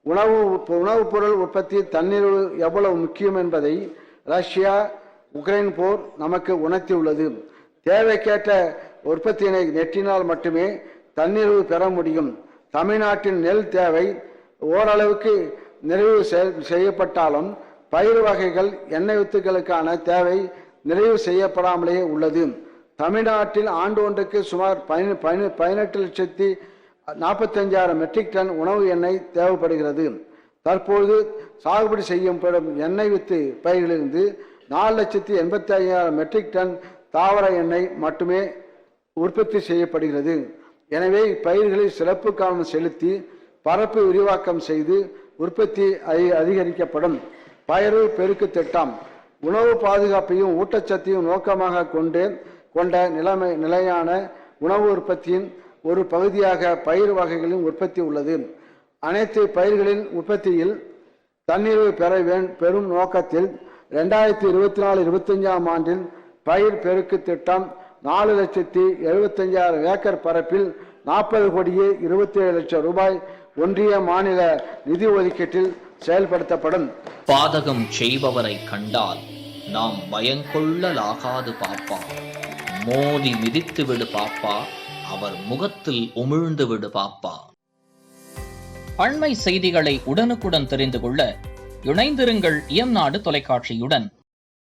உணவுப் பொருள் உற்பத்தி தண்ணீர் எவ்வளவு முக்கியம் என்பதை ரஷ்யா உக்ரைன் போர் நமக்கு உணர்த்தியுள்ளது. தேவைக்கேற்ற உற்பத்தியினை நெட்டினால் மட்டுமே தண்ணீர் பெற முடியும். தமிழ்நாட்டின் நெல் தேவை ஓரளவுக்கு நிறைவு செய்யப்பட்டாலும் பயிர் வகைகள் எண்ணெய் வித்துக்களுக்கான தேவை நிறைவு செய்யப்படாமலே உள்ளது. தமிழ்நாட்டில் ஆண்டு ஒன்றுக்கு சுமார் 18,45,000 மெட்ரிக் டன் உணவு எண்ணெய் தேவைப்படுகிறது. தற்போது சாகுபடி செய்யப்படும் எண்ணெய் வித்து பயிர்களிலிருந்து 4,85,000 மெட்ரிக் டன் தாவர எண்ணெய் மட்டுமே உற்பத்தி செய்யப்படுகிறது. எனவே இப்பயிர்களில் சிறப்பு கவனம் செலுத்தி பரப்பு விரிவாக்கம் செய்து உற்பத்தி அதிகரிக்கப்படும். பயிர் பெருக்கு திட்டம் உணவு பாதுகாப்பையும் ஊட்டச்சத்தையும் நோக்கமாக கொண்ட நிலையான உணவு உற்பத்தியின் ஒரு பகுதியாக பயிர் வகைகளின் உற்பத்தி உள்ளது. அனைத்து பயிர்களின் உற்பத்தியில் தண்ணீர் பெறும் நோக்கத்தில் 2024-25 ஆண்டில் பயிர் பெருக்கு திட்டம் 4,75,000 ஏக்கர் பரப்பில் 40,27,00,000 ரூபாய் ஒன்றிய மாநில நிதி ஒதுக்கீட்டில் செயல்படுத்தப்படும். பாதகம் செய்பவரை கண்டால் நாம் பயங்கொள்ளலாகாது பாப்பா, மோதி மிதித்து விடு பாப்பா, அவர் முகத்தில் உமிழ்ந்து விடு பாப்பா. அண்மை செய்திகளை உடனுக்குடன் தெரிந்து கொள்ள இணைந்திருங்கள் இயம்நாடு தொலைக்காட்சியுடன்.